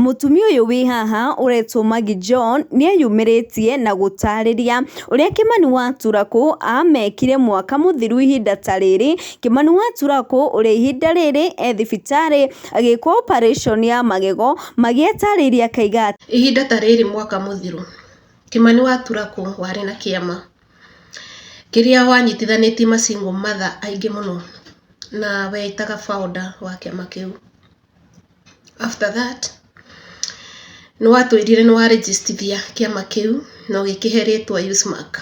mutumia uyu wi haha uretwo Magi John niyeyumiritie na gutariria uria Kimani wa Turaku amekire mwaka muthiru ihinda ta riri. Kimani wa Turaku uria ihinda riri thibitari agikwa operation ya magego magietariria kaiga ihinda ta riri mwaka muthiru. Kimani wa Turaku wari na kiama kiria wanyitithanĩtie masingo mother aingi muno na weitaga founder wa kiama kiu. After that no watwirire no registrithia kiama kiu no gikiheretwa USMAC.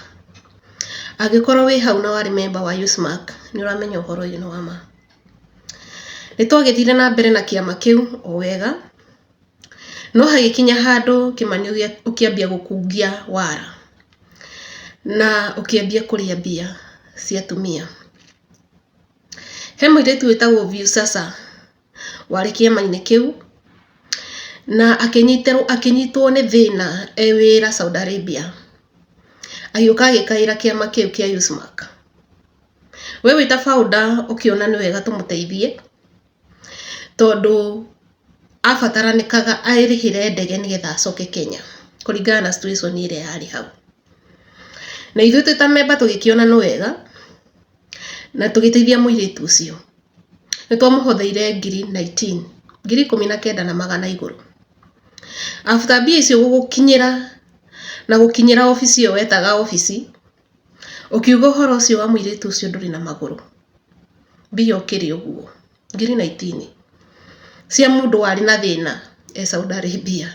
Agikorwo wi hau na wari member wa USMAC ni uramenya uhoro uyu ni wama. Nitwagithire na mbere na kiama kiu o wega no hagikinya handu Kimani ukiambia gukungia wara na ukiambia kuria mbia cia tumia. He muiritu witagwo Viusasa wari kiama-ini kiu na akinyitwo ni thina wira Saudi Arabia agiuka agikaira kiama kiu kia USMAC. We wita founder ukiona ni wega tumuteithie tondu abataranikaga airihire ndege nigetha acoke Kenya kuringana na situation ile yari hau. Na ithuĩ twita member tugikiona no wega na tugiteithia muiritu ucio. Nitwamuhotheire 19,019 iguru. After mbia icio gukinyira ofisi yo wetaga ofisi ukiuga uhoro ucio wa muiritu ucio nduri na maguru. Mbia ukiri uguo 19 cia mundu wari na thina Saudi Arabia.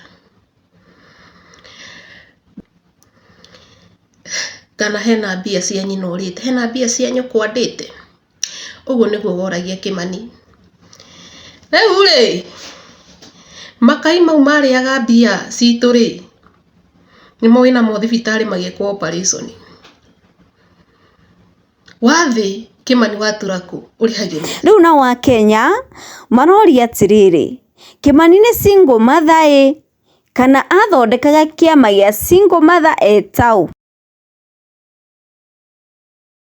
Kana hena mbia cia nyina urite, hena mbia cia nyukwa ndite. Uguo niguo woragia Kimani. Riu ri makai mau mariaga mbia citu ri nimo wina mo thibitari magikwa operation. Wathi Kimani wa Turaku urihagirwo. Riu na wa Kenya maroria atiriri, Kimani ni single mother kana athondekaga kiama gia single mother etau.